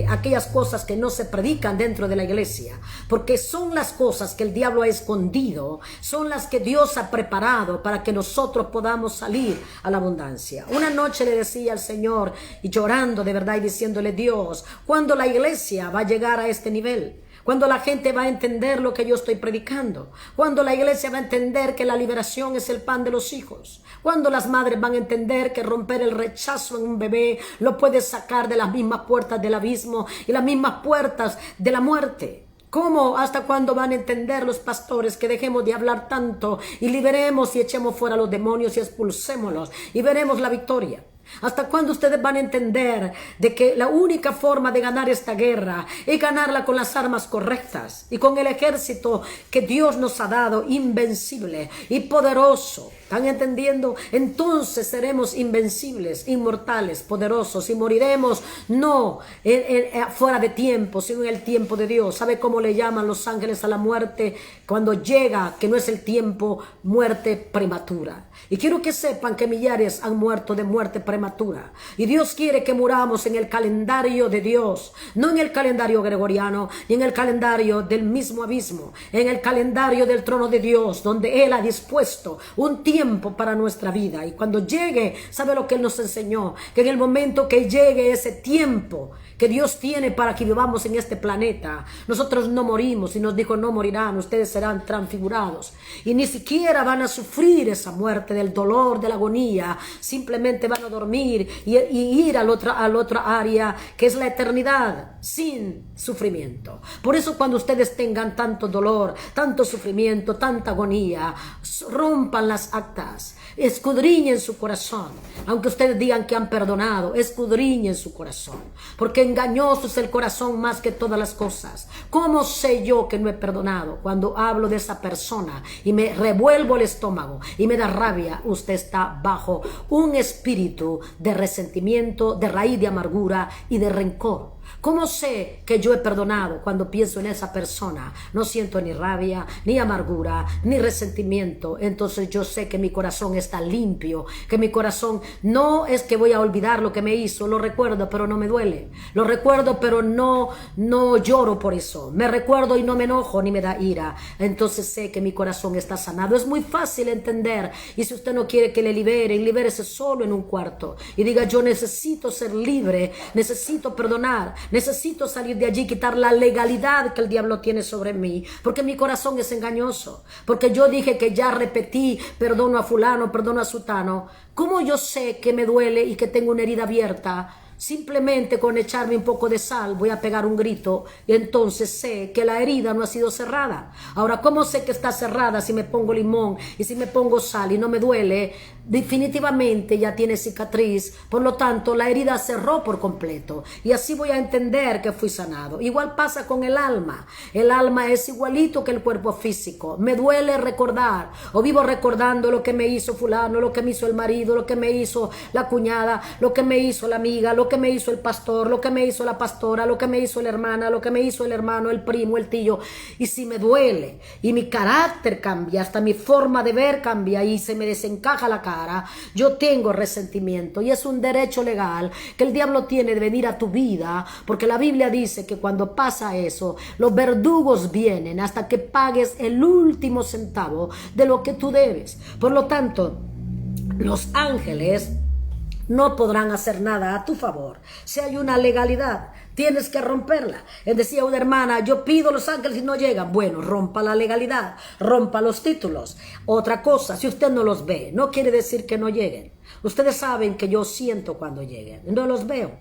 aquellas cosas que no se predican dentro de la iglesia, porque son las cosas que el diablo ha escondido, son las que Dios ha preparado para que nosotros podamos salir a la abundancia. Una noche le decía al Señor, y llorando de verdad y diciéndole, Dios, ¿cuándo la iglesia va a llegar a este nivel? Cuando la gente va a entender lo que yo estoy predicando, cuando la iglesia va a entender que la liberación es el pan de los hijos, cuando las madres van a entender que romper el rechazo en un bebé lo puede sacar de las mismas puertas del abismo y las mismas puertas de la muerte. ¿Cómo? ¿Hasta cuándo van a entender los pastores que dejemos de hablar tanto y liberemos y echemos fuera a los demonios y expulsémoslos y veremos la victoria? ¿Hasta cuándo ustedes van a entender de que la única forma de ganar esta guerra es ganarla con las armas correctas y con el ejército que Dios nos ha dado, invencible y poderoso? ¿Están entendiendo? Entonces seremos invencibles, inmortales, poderosos y moriremos no fuera de tiempo, sino en el tiempo de Dios. ¿Sabe cómo le llaman los ángeles a la muerte? Cuando llega, que no es el tiempo, muerte prematura. Y quiero que sepan que millares han muerto de muerte prematura. Y Dios quiere que muramos en el calendario de Dios, no en el calendario gregoriano, ni en el calendario del mismo abismo, en el calendario del trono de Dios, donde Él ha dispuesto un tiempo para nuestra vida. Y cuando llegue, ¿sabe lo que Él nos enseñó? Que en el momento que llegue ese tiempo que Dios tiene para que vivamos en este planeta, nosotros no morimos, y nos dijo, no morirán, ustedes serán transfigurados, y ni siquiera van a sufrir esa muerte del dolor, de la agonía, simplemente van a dormir y ir al otra área que es la eternidad sin sufrimiento. Por eso cuando ustedes tengan tanto dolor, tanto sufrimiento, tanta agonía, rompan las actas, escudriñen su corazón. Aunque ustedes digan que han perdonado, escudriñen su corazón, porque engañoso es el corazón más que todas las cosas. ¿Cómo sé yo que no he perdonado? Cuando hablo de esa persona y me revuelvo el estómago y me da rabia, usted está bajo un espíritu de resentimiento, de raíz de amargura y de rencor. ¿Cómo sé que yo he perdonado? Cuando pienso en esa persona, no siento ni rabia, ni amargura, ni resentimiento. Entonces yo sé que mi corazón está limpio, que mi corazón no es que voy a olvidar lo que me hizo, lo recuerdo pero no me duele, lo recuerdo pero no lloro por eso, me recuerdo y no me enojo ni me da ira. Entonces sé que mi corazón está sanado. Es muy fácil entender, y si usted no quiere que le liberen, libérese solo en un cuarto y diga, yo necesito ser libre, necesito perdonar, necesito salir de allí, quitar la legalidad que el diablo tiene sobre mí, porque mi corazón es engañoso, porque yo dije que ya repetí, perdono a fulano, perdono a sutano. ¿Cómo yo sé que me duele y que tengo una herida abierta? Simplemente con echarme un poco de sal voy a pegar un grito y entonces sé que la herida no ha sido cerrada. Ahora, ¿cómo sé que está cerrada si me pongo limón y si me pongo sal y no me duele? Definitivamente ya tiene cicatriz, por lo tanto la herida cerró por completo y así voy a entender que fui sanado. Igual pasa con el alma es igualito que el cuerpo físico. Me duele recordar o vivo recordando lo que me hizo fulano, lo que me hizo el marido, lo que me hizo la cuñada, lo que me hizo la amiga, lo que me hizo el pastor, lo que me hizo la pastora, lo que me hizo la hermana, lo que me hizo el hermano, el primo, el tío. Y si me duele y mi carácter cambia, hasta mi forma de ver cambia y se me desencaja la cara, yo tengo resentimiento y es un derecho legal que el diablo tiene de venir a tu vida, porque la Biblia dice que cuando pasa eso, los verdugos vienen hasta que pagues el último centavo de lo que tú debes. Por lo tanto, los ángeles no podrán hacer nada a tu favor. Si hay una legalidad, tienes que romperla. Decía una hermana, yo pido los ángeles y no llegan. Bueno, rompa la legalidad, rompa los títulos. Otra cosa, si usted no los ve, no quiere decir que no lleguen. Ustedes saben que yo siento cuando lleguen, no los veo,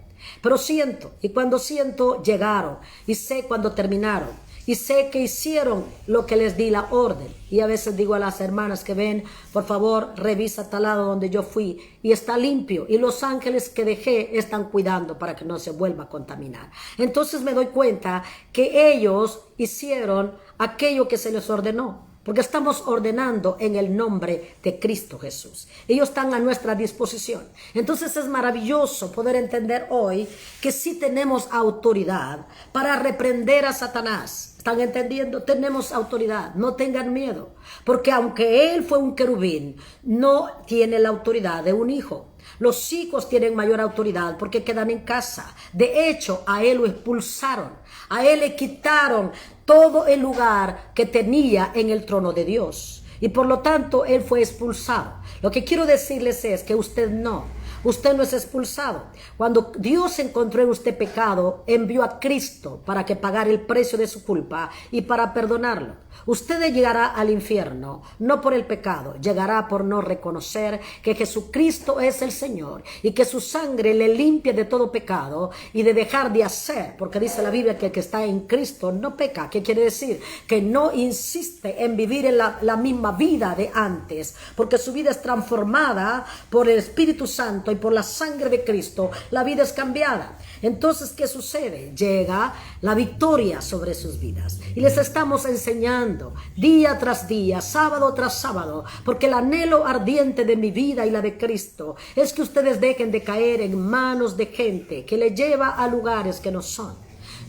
pero siento, y cuando siento, llegaron, y sé cuando terminaron. Y sé que hicieron lo que les di la orden. Y a veces digo a las hermanas que ven, por favor, revisa tal lado donde yo fui. Y está limpio. Y los ángeles que dejé están cuidando para que no se vuelva a contaminar. Entonces me doy cuenta que ellos hicieron aquello que se les ordenó. Porque estamos ordenando en el nombre de Cristo Jesús. Ellos están a nuestra disposición. Entonces es maravilloso poder entender hoy que sí tenemos autoridad para reprender a Satanás. ¿Están entendiendo? Tenemos autoridad. No tengan miedo. Porque aunque él fue un querubín, no tiene la autoridad de un hijo. Los hijos tienen mayor autoridad porque quedan en casa. De hecho, a él lo expulsaron. A él le quitaron todo el lugar que tenía en el trono de Dios. Y por lo tanto, él fue expulsado. Lo que quiero decirles es que usted no es expulsado. Cuando Dios encontró en usted pecado, envió a Cristo para que pagara el precio de su culpa y para perdonarlo. Usted llegará al infierno, no por el pecado, llegará por no reconocer que Jesucristo es el Señor y que su sangre le limpia de todo pecado y de dejar de hacer, porque dice la Biblia que el que está en Cristo no peca. ¿Qué quiere decir? Que no insiste en vivir en la misma vida de antes, porque su vida es transformada por el Espíritu Santo y por la sangre de Cristo. La vida es cambiada. Entonces, ¿qué sucede? Llega la victoria sobre sus vidas. Y les estamos enseñando día tras día, sábado tras sábado, porque el anhelo ardiente de mi vida y la de Cristo es que ustedes dejen de caer en manos de gente que les lleva a lugares que no son.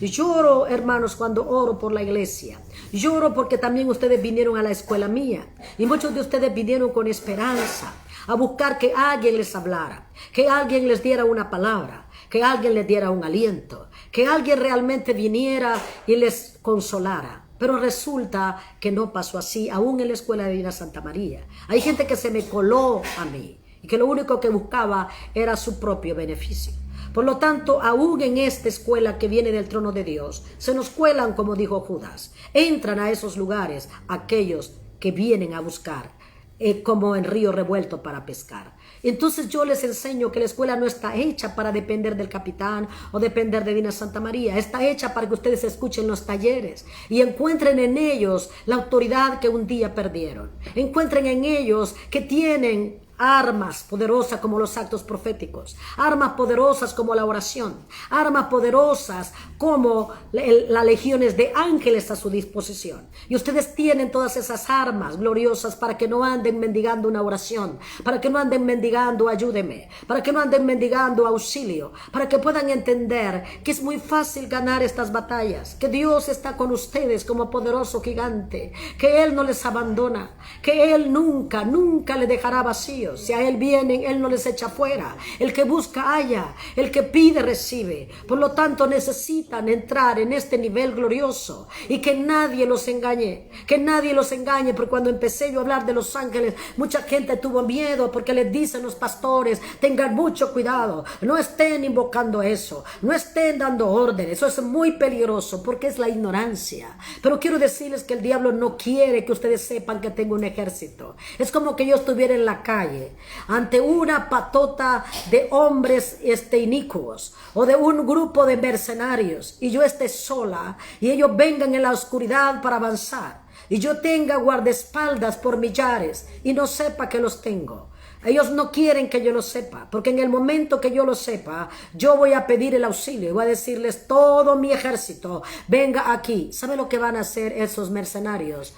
Lloro, hermanos, cuando oro por la iglesia. Lloro porque también ustedes vinieron a la escuela mía. Y muchos de ustedes vinieron con esperanza a buscar que alguien les hablara, que alguien les diera una palabra, que alguien les diera un aliento, que alguien realmente viniera y les consolara. Pero resulta que no pasó así, aún en la Escuela Divina Santa María. Hay gente que se me coló a mí y que lo único que buscaba era su propio beneficio. Por lo tanto, aún en esta escuela que viene del trono de Dios, se nos cuelan, como dijo Judas. Entran a esos lugares aquellos que vienen a buscar, como en río revuelto para pescar. Entonces yo les enseño que la escuela no está hecha para depender del capitán o depender de Divina Santa María. Está hecha para que ustedes escuchen los talleres y encuentren en ellos la autoridad que un día perdieron. Encuentren en ellos que tienen armas poderosas como los actos proféticos, armas poderosas como la oración, armas poderosas como las legiones de ángeles a su disposición. Y ustedes tienen todas esas armas gloriosas para que no anden mendigando una oración, para que no anden mendigando ayúdeme, para que no anden mendigando auxilio, para que puedan entender que es muy fácil ganar estas batallas, que Dios está con ustedes como poderoso gigante, que Él no les abandona, que Él nunca le dejará vacío. Si a Él vienen, Él no les echa fuera. El que busca halla, el que pide recibe. Por lo tanto, necesitan entrar en este nivel glorioso y que nadie los engañe, porque cuando empecé yo a hablar de los ángeles, mucha gente tuvo miedo porque les dicen los pastores, tengan mucho cuidado, no estén invocando eso, no estén dando órdenes, eso es muy peligroso porque es la ignorancia. Pero quiero decirles que el diablo no quiere que ustedes sepan que tengo un ejército. Es como que yo estuviera en la calle calle, ante una patota de hombres inicuos o de un grupo de mercenarios y yo esté sola y ellos vengan en la oscuridad para avanzar y yo tenga guardaespaldas por millares y no sepa que los tengo. Ellos no quieren que yo lo sepa, porque en el momento que yo lo sepa, yo voy a pedir el auxilio y voy a decirles: todo mi ejército, venga aquí. ¿Sabe lo que van a hacer esos mercenarios?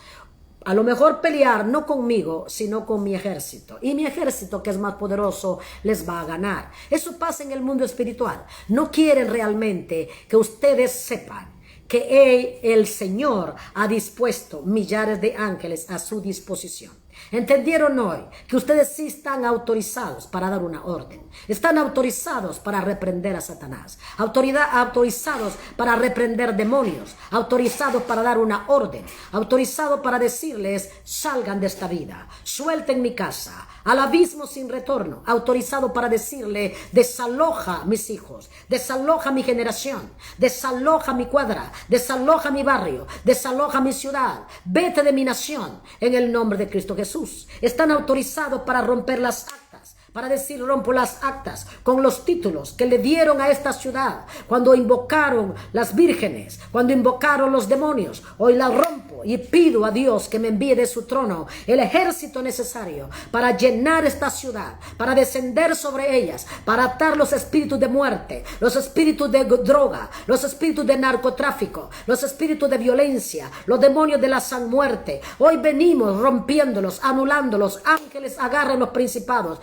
A lo mejor pelear no conmigo, sino con mi ejército. Y mi ejército, que es más poderoso, les va a ganar. Eso pasa en el mundo espiritual. No quieren realmente que ustedes sepan que el Señor ha dispuesto millares de ángeles a su disposición. ¿Entendieron hoy que ustedes sí están autorizados para dar una orden? Están autorizados para reprender a Satanás, autorizados para reprender demonios, autorizados para dar una orden, autorizados para decirles: salgan de esta vida, suelten mi casa, al abismo sin retorno, autorizado para decirle: desaloja mis hijos, desaloja mi generación, desaloja mi cuadra, desaloja mi barrio, desaloja mi ciudad, vete de mi nación en el nombre de Cristo Jesús. Están autorizados para romper las actas, para decir: rompo las actas con los títulos que le dieron a esta ciudad cuando invocaron las vírgenes, cuando invocaron los demonios. Hoy la rompo y pido a Dios que me envíe de su trono el ejército necesario para llenar esta ciudad, para descender sobre ellas, para atar los espíritus de muerte, los espíritus de droga, los espíritus de narcotráfico, los espíritus de violencia, los demonios de la muerte. Hoy venimos rompiéndolos, anulándolos. Ángeles, agarren los principados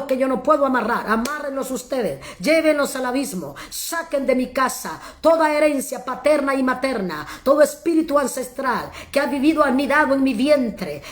que yo no puedo amarrar, amárrenlos ustedes, llévenlos al abismo, saquen de mi casa toda herencia paterna y materna, todo espíritu ancestral que ha vivido anidado en mi vientre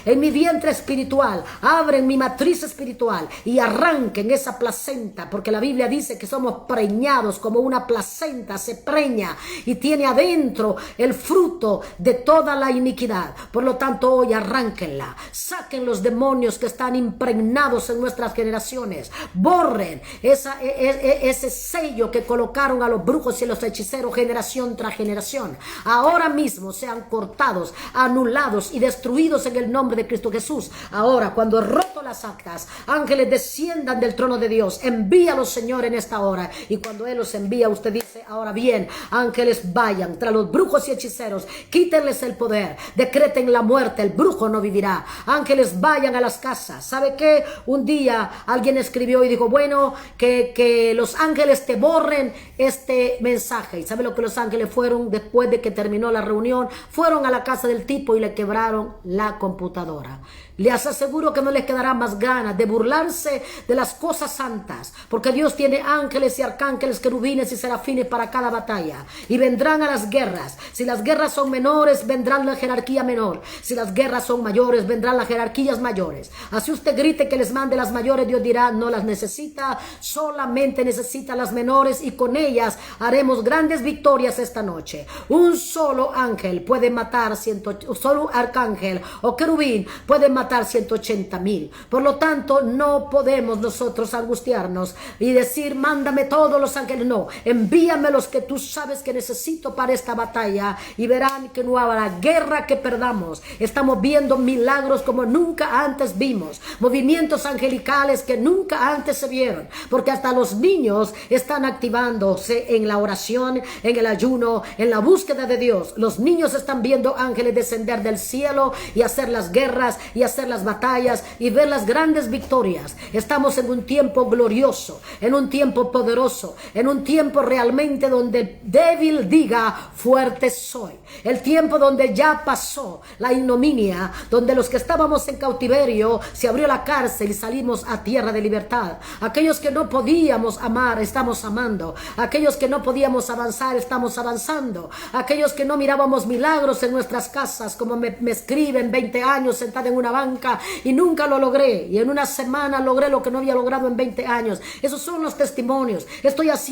espiritual. Abren mi matriz espiritual y arranquen esa placenta, porque la Biblia dice que somos preñados como una placenta se preña y tiene adentro el fruto de toda la iniquidad. Por lo tanto, hoy arránquenla, saquen los demonios que están impregnados en nuestras generaciones, borren ese sello que colocaron a los brujos y los hechiceros generación tras generación. Ahora mismo sean cortados, anulados y destruidos en el nombre de Cristo Jesús. Ahora, cuando he roto las actas, ángeles desciendan del trono de Dios. Envíalos, Señor, en esta hora. Y cuando Él los envía, usted dice: ahora bien, ángeles, vayan tras los brujos y hechiceros, quítenles el poder, decreten la muerte, el brujo no vivirá. Ángeles, vayan a las casas. ¿Sabe qué? Un día alguien escribió y dijo: bueno, que los ángeles te borren este mensaje. ¿Y sabe lo que los ángeles fueron después de que terminó la reunión? Fueron a la casa del tipo y le quebraron la computadora. Les aseguro que no les quedará más ganas de burlarse de las cosas santas, porque Dios tiene ángeles y arcángeles, querubines y serafines para cada batalla, y vendrán a las guerras. Si las guerras son menores, vendrán la jerarquía menor. Si las guerras son mayores, vendrán las jerarquías mayores. Así usted grite que les mande las mayores, Dios dirá: no las necesita, solamente necesita las menores, y con ellas haremos grandes victorias esta noche. Un solo ángel puede matar solo arcángel o querubín puede matar 180,000. Por lo tanto, no podemos nosotros angustiarnos y decir: mándame todos los ángeles. No, envíame los que tú sabes que necesito para esta batalla, y verán que no habrá guerra que perdamos. Estamos viendo milagros como nunca antes vimos, movimientos angelicales que nunca antes se vieron, porque hasta los niños están activándose en la oración, en el ayuno, en la búsqueda de Dios. Los niños están viendo ángeles descender del cielo y hacer las guerras y hacer las batallas y ver las grandes victorias. Estamos en un tiempo glorioso, en un tiempo poderoso, en un tiempo realmente donde el débil diga: fuerte soy. El tiempo donde ya pasó la ignominia, donde los que estábamos en cautiverio se abrió la cárcel y salimos a tierra de libertad. Aquellos que no podíamos amar, estamos amando. Aquellos que no podíamos avanzar, estamos avanzando. Aquellos que no mirábamos milagros en nuestras casas, como me escriben: 20 años sentada en una banca y nunca lo logré, y en una semana logré lo que no había logrado en 20 años. Esos son los testimonios. Estoy haciendo